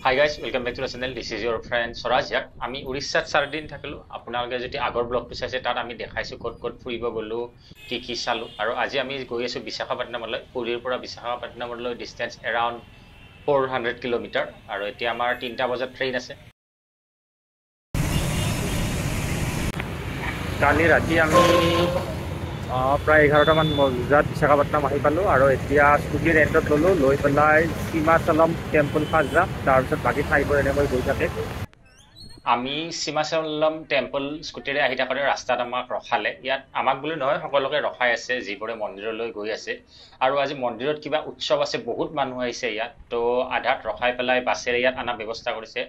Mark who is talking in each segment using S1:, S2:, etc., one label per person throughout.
S1: Hi guys, welcome back to the channel. This is your friend Swaraj here. আমি উৰিষ্যাত 4 দিন থাকিলো। আপোনালোকে যদি আগৰ ব্লগটো চাইছে তাত আমি দেখাইছো ক'ত ক'ত ফুৰিব গলো, কি চালো আৰু আজি আমি গৈ আছো বিশাখাপট্টনমলৈ। পুৰীৰ পৰা বিশাখাপট্টনমলৈ ডিসটেন্স around 400 কিলোমিটাৰ আৰু এতিয়া আমাৰ 3টা বজাত ট্ৰেইন আছে। কালি ৰাতি আমি প্ৰায় 11টামান বজাত বিশাখাপট্টনম আহি পালো আৰু এতিয়া স্কুটি ৰেণ্টত ললো, লৈ পেলাই সীমাচলম টেম্পল ফাৰ্ষ্ট যাম, তাৰপিছত বাকী ঠাইবোৰ এনেকৈ গৈ থাকে। আমি সীমাচলম টেম্পল স্কুটিৰে আহি থাকোঁতে ৰাস্তাত আমাক ৰখালে। ইয়াত আমাক বুলি নহয়, সকলোকে ৰখাই আছে যিবোৰে মন্দিৰলৈ গৈ আছে। আৰু আজি মন্দিৰত কিবা উৎসৱ আছে, বহুত মানুহ আহিছে ইয়াত, তো আধাত ৰখাই পেলাই বাছেৰে ইয়াত অনা ব্যৱস্থা কৰিছে।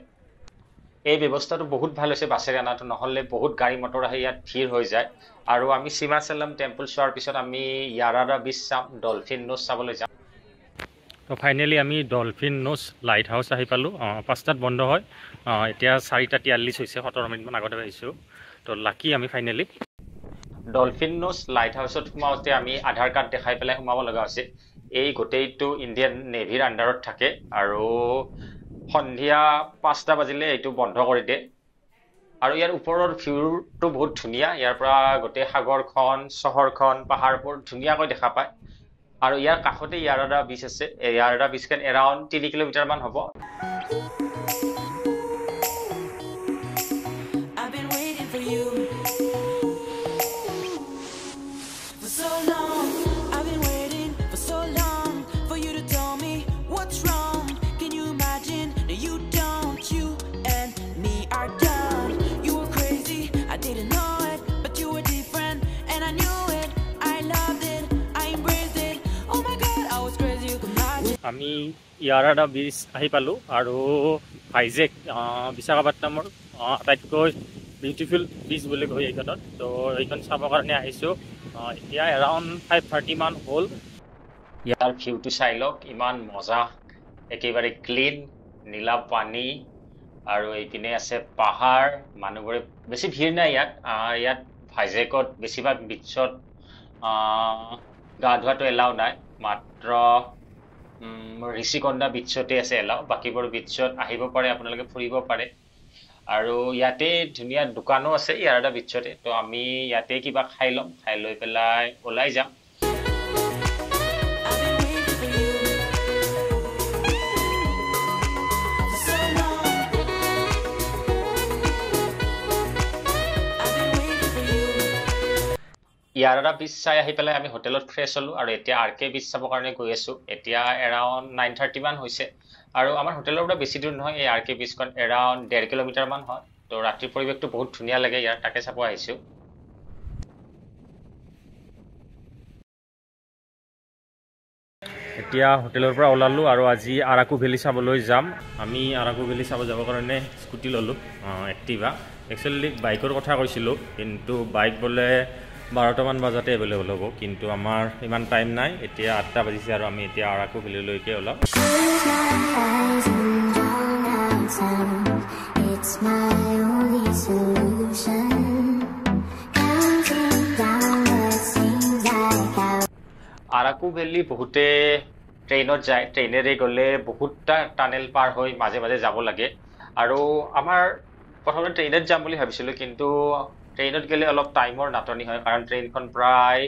S1: এই ব্যৱস্থাটো বহুত ভাল হৈছে বাছেৰে অনাটো, নহ'লে বহুত গাড়ী মটৰ আহি ইয়াত ভিৰ হৈ যায়। আৰু আমি সীমাচলম টেম্পল চোৱাৰ পিছত আমি ইয়াৰাডা বিচ চাম, ডলফিন নোজ চাবলৈ যাম। তো ফাইনেলি আমি ডলফিন নোজ লাইট হাউচ আহি পালোঁ। 5টাত বন্ধ হয়, এতিয়া 4:43 হৈছে, 17 মিনিটমান আগতে আহিছোঁ। তো লাকি আমি ফাইনেলি ডলফিন নোজ লাইট হাউচত সোমাওঁতে আমি আধাৰ কাৰ্ড দেখাই পেলাই সোমাব লগা হৈছে। এই গোটেইটো ইণ্ডিয়ান নেভিৰ আণ্ডাৰত থাকে আৰু সন্ধিয়া 5টা বাজিলে এইটো বন্ধ কৰি দিয়ে। আৰু ইয়াৰ ওপৰৰ ভিউটো বহুত ধুনীয়া, ইয়াৰ পৰা গোটেই সাগৰখন, চহৰখন, পাহাৰবোৰ ধুনীয়াকৈ দেখা পায়। আৰু ইয়াৰ কাষতে ইয়াৰাডা বিচ আছে। ইয়াৰাডা বিচখন এৰাউণ্ড 3 কিলোমিটাৰমান হ'ব। আমি ইয়াৰাডা বিচ আহি পালোঁ আৰু ভাইজেক বিশাখাপট্টনমৰ আটাইতকৈ বিউটিফুল বিচ বুলি কয় এইখনত। তো এইখন চাবৰ কাৰণে আহিছোঁ। এতিয়া এৰাউণ্ড 5:30 মান হ'ল। ইয়াৰ ভিউটো চাই লওক, ইমান মজা, একেবাৰে ক্লিন, নীলা পানী আৰু এইপিনে আছে পাহাৰ। মানুহবোৰে বেছি ভিৰ নাই ইয়াত। ইয়াত ভাইজেকত বেছিভাগ বিচত গা ধোৱাটো এলাও নাই, মাত্ৰ ঋষিকন্দা বিচতে আছে এলাও। বাকীবোৰ বিচত আহিব পাৰে, আপোনালোকে ফুৰিব পাৰে। আৰু ইয়াতে ধুনীয়া দোকানো আছে ইয়াৰাডা বিচতে। তো আমি ইয়াতে কিবা খাই ল'ম, খাই লৈ পেলাই ওলাই যাম। ইয়াৰাডা বিচ চাই আহি পেলাই আমি হোটেলত ফ্ৰেছ হ'লোঁ আৰু এতিয়া RK বিচ চাবৰ কাৰণে গৈ আছোঁ। এতিয়া এৰাউণ্ড 9:30 মান হৈছে আৰু আমাৰ হোটেলৰ পৰা বেছি দূৰ নহয়। এই RK বিচখন এৰাউণ্ড 1.5 কিলোমিটাৰমান হয়। তো ৰাতিৰ পৰিৱেশটো বহুত ধুনীয়া লাগে ইয়াৰ, তাকে চাব আহিছোঁ। এতিয়া হোটেলৰ পৰা ওলালোঁ আৰু আজি আৰাকু ভেলী চাবলৈ যাম। আমি আৰাকু ভেলী চাব যাবৰ কাৰণে স্কুটি ল'লোঁ, এক্টিভা। একচুৱেলি বাইকৰ কথা কৈছিলোঁ, কিন্তু বাইক বোলে 12টামান বজাতে এভেইলেবল হ'ব, কিন্তু আমাৰ ইমান টাইম নাই। এতিয়া 8টা বাজিছে আৰু আমি এতিয়া আৰাকু ভেলীলৈকে ওলাম। আৰাকু ভেলী বহুতে ট্ৰেইনত যায়, ট্ৰেইনেৰে গ'লে বহুতটা টানেল পাৰ হৈ মাজে মাজে যাব লাগে। আৰু আমাৰ প্ৰথমতে ট্ৰেইনত যাম বুলি ভাবিছিলোঁ, কিন্তু ট্ৰেইনত গ'লে অলপ টাইমৰ নাটনি হয়, কাৰণ ট্ৰেইনখন প্ৰায়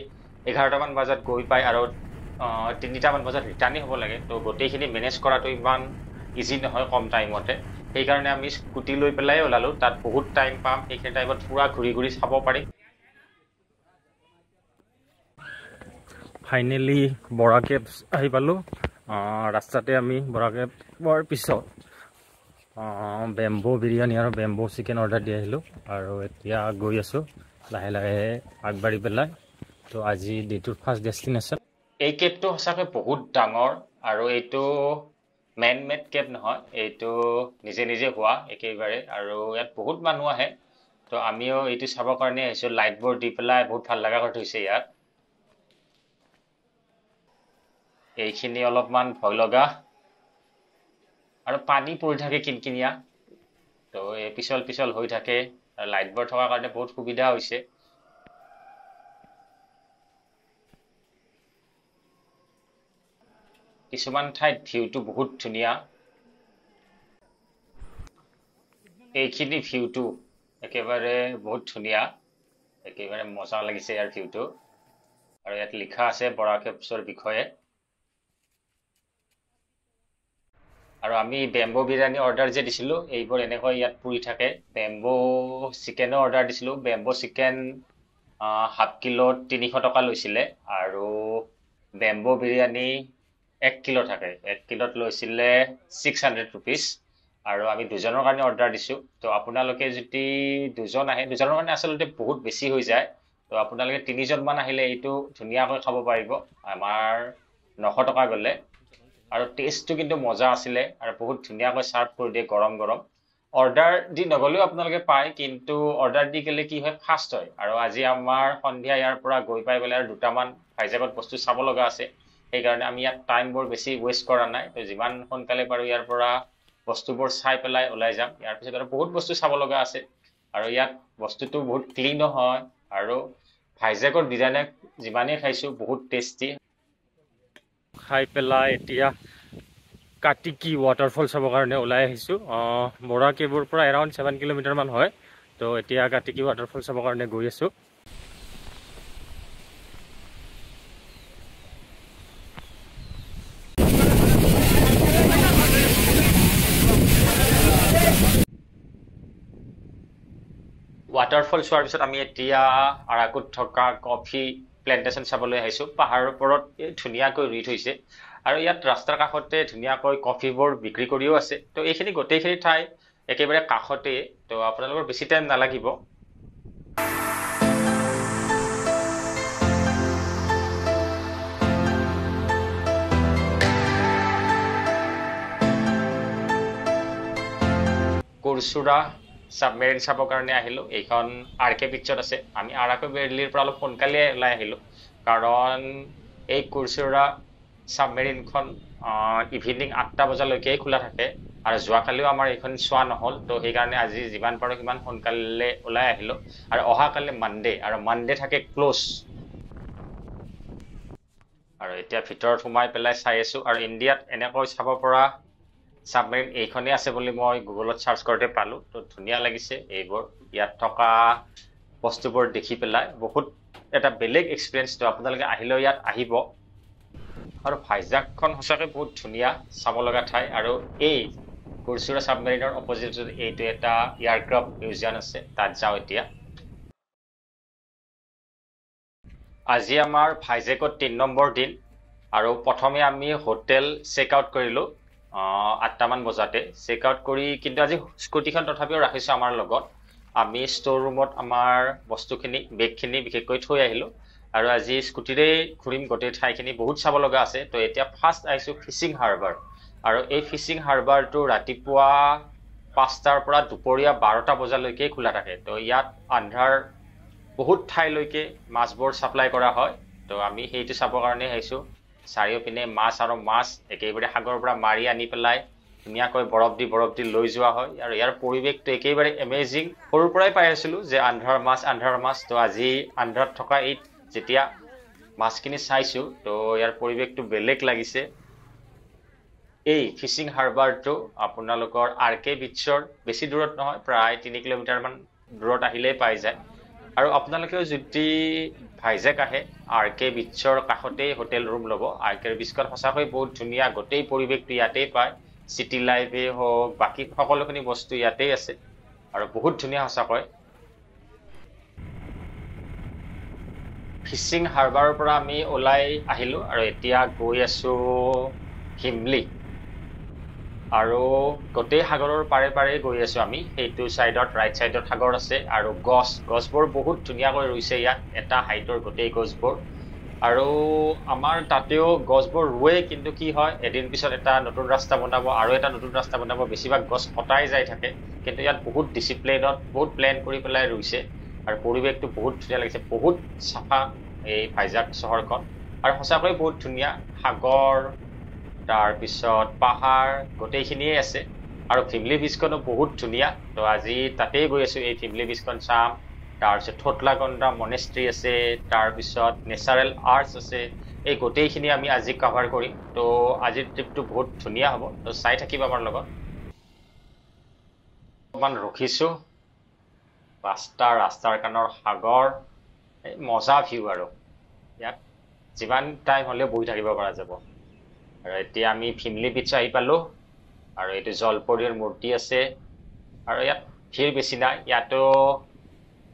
S1: 11টামান বজাত গৈ পায় আৰু 3টামান বজাত ৰিটাৰ্ণেই হ'ব লাগে। তো গোটেইখিনি মেনেজ কৰাটো ইমান ইজি নহয় কম টাইমতে। সেইকাৰণে আমি স্কুটি লৈ পেলাই ওলালোঁ। তাত বহুত টাইম পাম, সেইখিনি টাইমত পুৰা ঘূৰি ঘূৰি চাব পাৰিম। ফাইনেলি বৰা কেব আহি পালোঁ। ৰাস্তাতে আমি বৰা কেবৰ পিছত বেম্বো বিৰিয়ানী আৰু বেম্বো চিকেন অৰ্ডাৰ দি আহিলোঁ আৰু এতিয়া গৈ আছোঁ লাহে লাহে আগবাঢ়ি পেলাই। তো আজি ডেটোৰ ফাৰ্ষ্ট ডেষ্টিনেশ্যন। এই কেবটো সঁচাকৈ বহুত ডাঙৰ আৰু এইটো মেন মেড কেব নহয়, এইটো নিজে নিজে হোৱা একেবাৰে। আৰু ইয়াত বহুত মানুহ আহে, তো আমিও এইটো চাবৰ কাৰণে আহিছোঁ। লাইটবোৰ দি পেলাই বহুত ভাল লগা কৰি থৈছে ইয়াত। এইখিনি অলপমান ভয় লগা আৰু পানী পৰি থাকে কিনকিনীয়া, তো এই পিছল পিছল হৈ থাকে। লাইটবোৰ থকাৰ কাৰণে বহুত সুবিধা হৈছে। কিছুমান ঠাইত ভিউটো বহুত ধুনীয়া।
S2: এইখিনি ভিউটো একেবাৰে বহুত ধুনীয়া, একেবাৰে মজা লাগিছে ইয়াৰ ভিউটো। আৰু ইয়াত লিখা আছে বৰা কেভছৰ বিষয়ে। আৰু আমি বেম্বো বিৰিয়ানী অৰ্ডাৰ যে দিছিলোঁ, এইবোৰ এনেকৈ ইয়াত পুৰি থাকে। বেম্বো চিকেনো অৰ্ডাৰ দিছিলোঁ। বেম্বো চিকেন হাফ কিলোত 300 টকা লৈছিলে, আৰু বেম্বো বিৰিয়ানী 1 কিলো থাকে, 1 কিলোত লৈছিলে 600 ৰুপিজ। আৰু আমি দুজনৰ কাৰণে অৰ্ডাৰ দিছোঁ। তো আপোনালোকে যদি দুজন আহে, দুজনৰ কাৰণে আচলতে বহুত বেছি হৈ যায়। তো আপোনালোকে 3জনমান আহিলে এইটো ধুনীয়াকৈ খাব পাৰিব আমাৰ 900 টকা গ'লে। আৰু টেষ্টটো কিন্তু মজা আছিলে, আৰু বহুত ধুনীয়াকৈ চাৰ্ভ কৰি দিয়ে গৰম গৰম। অৰ্ডাৰ দি নগ'লেও আপোনালোকে পায়, কিন্তু অৰ্ডাৰ দি গ'লে কি হয়, ফাষ্ট হয়। আৰু আজি আমাৰ সন্ধিয়া ইয়াৰ পৰা গৈ পাই পেলাই আৰু দুটামান ভাইজাগত বস্তু চাব লগা আছে। সেইকাৰণে আমি ইয়াত টাইমবোৰ বেছি ৱেষ্ট কৰা নাই। তো যিমান সোনকালে পাৰোঁ ইয়াৰ পৰা বস্তুবোৰ চাই পেলাই ওলাই যাম। ইয়াৰ পিছত আৰু বহুত বস্তু চাব লগা আছে। আৰু ইয়াত বস্তুটো বহুত ক্লিনো হয়, আৰু ভাইজাগৰ বিৰিয়ানী যিমানেই খাইছোঁ বহুত টেষ্টি।
S1: খাই পেলাই এতিয়া কাটিকি ৱাটাৰফল চাবৰ কাৰণে ওলাই আহিছোঁ। বৰা কেভৰ পৰা এৰাউণ্ড 7 কিলোমিটাৰমান হয়। তো এতিয়া কাটিকি ৱাটাৰফল চাবৰ কাৰণে গৈ আছোঁ।
S2: ৱাটাৰফল চোৱাৰ পিছত আমি এতিয়া আৰাকুত থকা কফি প্লেণ্টেশ্যন চাবলৈ আহিছোঁ। পাহাৰৰ ওপৰত ধুনীয়াকৈ ৰুই থৈছে, আৰু ইয়াত ৰাস্তাৰ কাষতে ধুনীয়াকৈ কফিবোৰ বিক্ৰী কৰিও আছে। তো এইখিনি গোটেইখিনি ঠাই একেবাৰে কাষতে, তো আপোনালোকৰ বেছি টাইম নালাগিব। কুৰচুৰা সাবমেৰিন চাবৰ কাৰণে আহিলোঁ। এইখন RK বিচত আছে। আমি আৰাকু ভেলীৰ পৰা অলপ সোনকালে ওলাই আহিলোঁ, কাৰণ এই কুৰচুৰা সাবমেৰিনখন ইভিনিং 8টা বজালৈকে খোলা থাকে। আৰু যোৱাকালিও আমাৰ এইখন চোৱা নহ'ল, তো সেইকাৰণে আজি যিমান পাৰোঁ সিমান সোনকালে ওলাই আহিলোঁ। আৰু অহাকালি মানডে, আৰু মানডে থাকে ক্ল'জ। আৰু এতিয়া ভিতৰত সোমাই পেলাই চাই আছোঁ। আৰু ইণ্ডিয়াত এনেকৈ চাব পৰা সাবমেৰিন এইখনেই আছে বুলি মই গুগলত চাৰ্চ কৰোঁতে পালোঁ। তো ধুনীয়া লাগিছে এইবোৰ, ইয়াত থকা বস্তুবোৰ দেখি পেলাই বহুত এটা বেলেগ এক্সপিৰিয়েঞ্চ। তো আপোনালোকে আহিলেও ইয়াত আহিব। আৰু ভাইজাগখন সঁচাকৈ বহুত ধুনীয়া, চাব লগা ঠাই। আৰু এই কুৰচুৰা সাবমেৰিনৰ অপজিটত এইটো এটা এয়াৰক্ৰাফ্ট মিউজিয়াম আছে, তাত যাওঁ এতিয়া। আজি আমাৰ ভাইজাগত 3 নম্বৰ দিন, আৰু প্ৰথমে আমি হোটেল চেক আউট কৰিলোঁ 8টামান বজাতে। চেক আউট কৰি কিন্তু আজি স্কুটিখন তথাপিও ৰাখিছোঁ আমাৰ লগত। আমি ষ্ট'ৰ ৰুমত আমাৰ বস্তুখিনি, বেগখিনি বিশেষকৈ থৈ আহিলোঁ। আৰু আজি স্কুটিৰে ঘূৰিম গোটেই ঠাইখিনি, বহুত চাব লগা আছে। তো এতিয়া ফাৰ্ষ্ট আহিছোঁ ফিছিং হাৰ্বাৰ। আৰু এই ফিছিং হাৰ্বাৰটো ৰাতিপুৱা 5টাৰ পৰা দুপৰীয়া 12টা বজালৈকে খোলা থাকে। তো ইয়াত আন্ধাৰ বহুত ঠাইলৈকে মাছবোৰ ছাপ্লাই কৰা হয়। তো আমি সেইটো চাবৰ কাৰণে আহিছোঁ। চাৰিওপিনে মাছ আৰু মাছ একেবাৰে সাগৰৰ পৰা মাৰি আনি পেলাই ধুনীয়াকৈ বৰফ দি লৈ যোৱা হয়। আৰু ইয়াৰ পৰিৱেশটো একেবাৰে এমেজিং। সৰুৰ পৰাই পাই আছিলোঁ যে আন্ধাৰ মাছ। তো আজি আন্ধাৰত থকা এই যেতিয়া মাছখিনি চাইছোঁ, তো ইয়াৰ পৰিৱেশটো বেলেগ লাগিছে। এই ফিছিং হাৰ্বাৰটো আপোনালোকৰ RK বিচৰ বেছি দূৰত নহয়, প্ৰায় 3 কিলোমিটাৰমান দূৰত আহিলেই পাই যায়। আৰু আপোনালোকেও যদি ভাইজাগ আহে, RK বিচৰ কাষতেই হোটেল ৰুম ল'ব। RK বিচখন সঁচাকৈ বহুত ধুনীয়া, গোটেই পৰিৱেশটো ইয়াতেই পায়। চিটি লাইফেই হওক, বাকী সকলোখিনি বস্তু ইয়াতেই আছে, আৰু বহুত ধুনীয়া সঁচাকৈ। ফিছিং হাৰ্বাৰৰ পৰা আমি ওলাই আহিলোঁ, আৰু এতিয়া গৈ আছোঁ হিমলি। আৰু গোটেই সাগৰৰ পাৰে পাৰে গৈ আছোঁ আমি। সেইটো চাইডত, ৰাইট চাইডত সাগৰ আছে, আৰু গছবোৰ বহুত ধুনীয়াকৈ ৰুইছে ইয়াত, এটা হাইটৰ গোটেই গছবোৰ। আৰু আমাৰ তাতেও গছবোৰ ৰুৱে, কিন্তু কি হয়, এদিন পিছত এটা নতুন ৰাস্তা বনাব, আৰু এটা নতুন ৰাস্তা বনাব, বেছিভাগ গছ কটাই যাই থাকে। কিন্তু ইয়াত বহুত ডিচিপ্লিনত, বহুত প্লেন কৰি পেলাই ৰুইছে। আৰু পৰিৱেশটো বহুত ধুনীয়া লাগিছে, বহুত চাফা এই ভাইজাগ চহৰখন। আৰু সঁচাকৈ বহুত ধুনীয়া, সাগৰ, তাৰপিছত পাহাৰ, গোটেইখিনিয়ে আছে। আৰু ভিমলি বিচখনো বহুত ধুনীয়া। তো আজি তাতেই গৈ আছোঁ, এই ভিমলি বিচখন চাম। তাৰপিছত থোটলাগণ্ডা মনেষ্ট্ৰি আছে, তাৰপিছত নেচাৰেল আৰ্টছ আছে। এই গোটেইখিনি আমি আজি কভাৰ কৰিম। তো আজিৰ ট্ৰিপটো বহুত ধুনীয়া হ'ব, তো চাই থাকিব আমাৰ লগত। অকণমান ৰখিছোঁ ৰাস্তাৰ কাণৰ সাগৰ এই মজা ভিউ আৰু ইয়াত যিমান টাইম হ'লেও বহি থাকিব পৰা যাব আৰু এতিয়া আমি ফিমলি বিচ আহি পালোঁ আৰু এইটো জলপৰীৰ মূৰ্তি আছে আৰু ইয়াত ভিৰ বেছি নাই ইয়াতো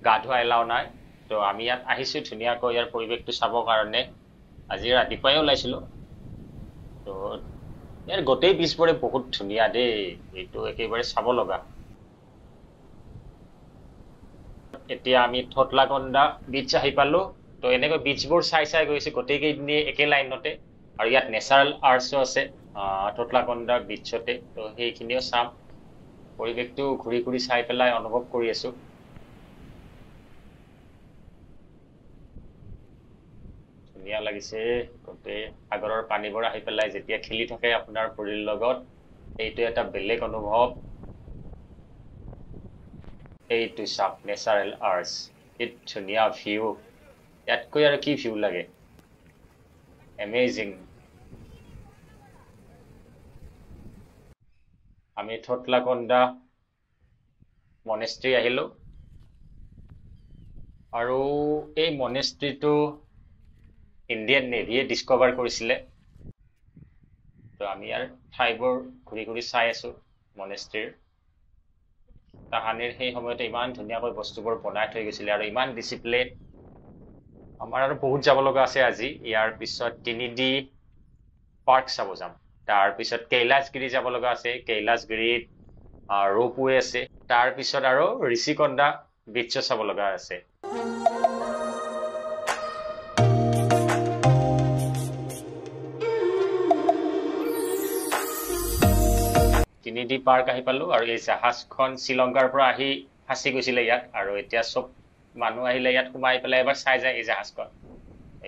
S2: গা ধোৱা এলাও নাই তো আমি ইয়াত আহিছোঁ ধুনীয়াকৈ ইয়াৰ পৰিৱেশটো চাবৰ কাৰণে আজি ৰাতিপুৱাই ওলাইছিলোঁ তো ইয়াৰ গোটেই বিচবোৰে বহুত ধুনীয়া দেই এইটো একেবাৰে চাব লগা এতিয়া আমি থটলাকন্দা বিচ আহি পালোঁ তো এনেকৈ বিচবোৰ চাই গৈছে গোটেইকেইদিনে একে লাইনতে আৰু ইয়াত নেচাৰেল আৰ্টছো আছে থটলাকন্দা বিচতে তো সেইখিনিও চাম পৰিৱেশটো ঘূৰি চাই পেলাই অনুভৱ কৰি আছোঁ ধুনীয়া লাগিছে গোটেই সাগৰৰ পানীবোৰ আহি পেলাই যেতিয়া খেলি থাকে আপোনাৰ ভৰিৰ লগত এইটো এটা বেলেগ অনুভৱ এইটো চাওক নেচাৰেল আৰ্টছ কি ধুনীয়া ভিউ ইয়াতকৈ আৰু কি ভিউ লাগে এমেজিং আমি থটলাকন্দা মনেষ্ট্ৰী আহিলোঁ আৰু এই মনেষ্ট্ৰীটো ইণ্ডিয়ান নেভিয়ে ডিস্কভাৰ কৰিছিলে তো আমি ইয়াৰ ঠাইবোৰ ঘূৰি চাই আছোঁ মনেষ্ট্ৰীৰ তাহানিৰ সেই সময়তে ইমান ধুনীয়াকৈ বস্তুবোৰ বনাই থৈ গৈছিলে আৰু ইমান ডিচিপ্লিন আমাৰ আৰু বহুত যাব লগা আছে আজি ইয়াৰ পিছত 3D পাৰ্ক চাব যাম তাৰপিছত কৈলাশগিৰি যাব লগা আছে কৈলাশগিৰিত ৰোপৱে আছে তাৰপিছত আৰু ঋষিকন্দা বিচ চাব লগা আছে তিনিডি পাৰ্ক আহি পালোঁ আৰু এই জাহাজখন শ্ৰীলংকাৰ পৰা আহি ফাঁচি গৈছিলে ইয়াত আৰু এতিয়া চব মানুহ আহিলে ইয়াত সোমাই পেলাই এবাৰ চাই যায় এই জাহাজখন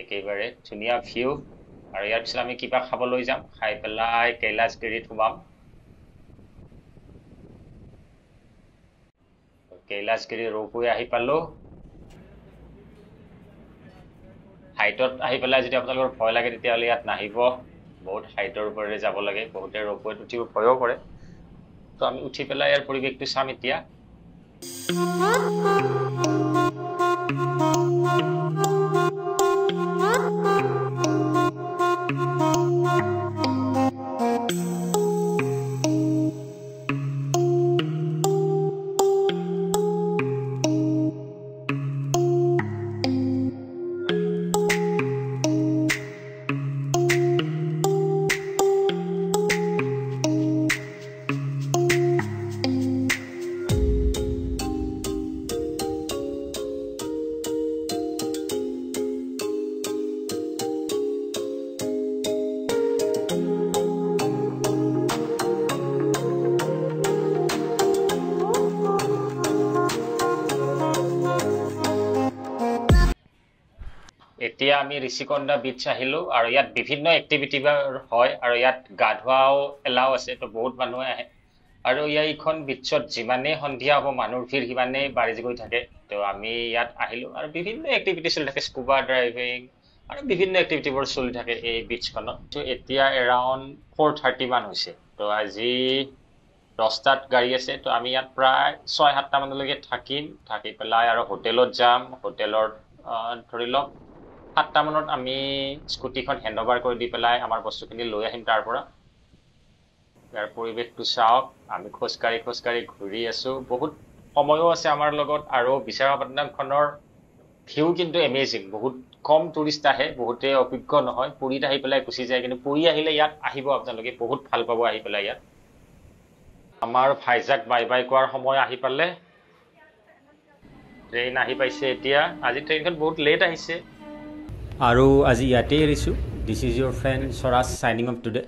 S2: একেবাৰে ধুনীয়া ভিউ আৰু ইয়াৰ পিছত আমি কিবা খাবলৈ যাম খাই পেলাই কৈলাশগিৰিত সোমাম কৈলাশগিৰি ৰোপৱে আহি পালোঁ হাইটত আহি পেলাই যদি আপোনালোকৰ ভয় লাগে তেতিয়াহ'লে ইয়াত নাহিব বহুত হাইটৰ ওপৰেৰে যাব লাগে বহুতে ৰোপৱেত উঠিব ভয়ো কৰে তো আমি উঠি পেলাই ইয়াৰ পৰিৱেশটো চাম এতিয়া এতিয়া আমি ঋষিকন্দা বিচ আহিলোঁ আৰু ইয়াত বিভিন্ন এক্টিভিটি হয় আৰু ইয়াত গা ধোৱাও এলাও আছে তো বহুত মানুহে আহে আৰু এইখন বিচত যিমানেই সন্ধিয়া হ'ব মানুহৰ ভিৰ সিমানেই বাঢ়ি গৈ থাকে তো আমি ইয়াত আহিলোঁ আৰু বিভিন্ন এক্টিভিটি চলি থাকে স্কুবা ড্ৰাইভিং আৰু বিভিন্ন এক্টিভিটিবোৰ চলি থাকে এই বিচখনত তো এতিয়া এৰাউণ্ড 4:30 মান হৈছে তো আজি 10টাত গাড়ী আছে তো আমি ইয়াত প্ৰায় 6-7টা মানলৈকে থাকি পেলাই আৰু হোটেলত যাম হোটেলত ধৰি লওক 7টা মানত আমি স্কুটিখন হেণ্ডঅভাৰ কৰি দি পেলাই আমাৰ বস্তুখিনি লৈ আহিম তাৰ পৰা ইয়াৰ পৰিৱেশটো চাওক আমি খোজকাঢ়ি ঘূৰি আছোঁ বহুত সময়ো আছে আমাৰ লগত আৰু বিশাখাপট্টনমখনৰ ভিউ কিন্তু এমেজিং বহুত কম টুৰিষ্ট আহে বহুতে অভিজ্ঞ নহয় পুৰীত আহি পেলাই গুচি যায় কিন্তু পুৰী আহিলে ইয়াত আহিব আপোনালোকে বহুত ভাল পাব আহি পেলাই ইয়াত আমাৰ ভাইজাক বাই কোৱাৰ সময় আহি পালে ট্ৰেইন আহি পাইছে এতিয়া আজি ট্ৰেইনখন বহুত লেট আহিছে আৰু আজি ইয়াতেই এৰিছোঁ this is your friend Swaraj signing off today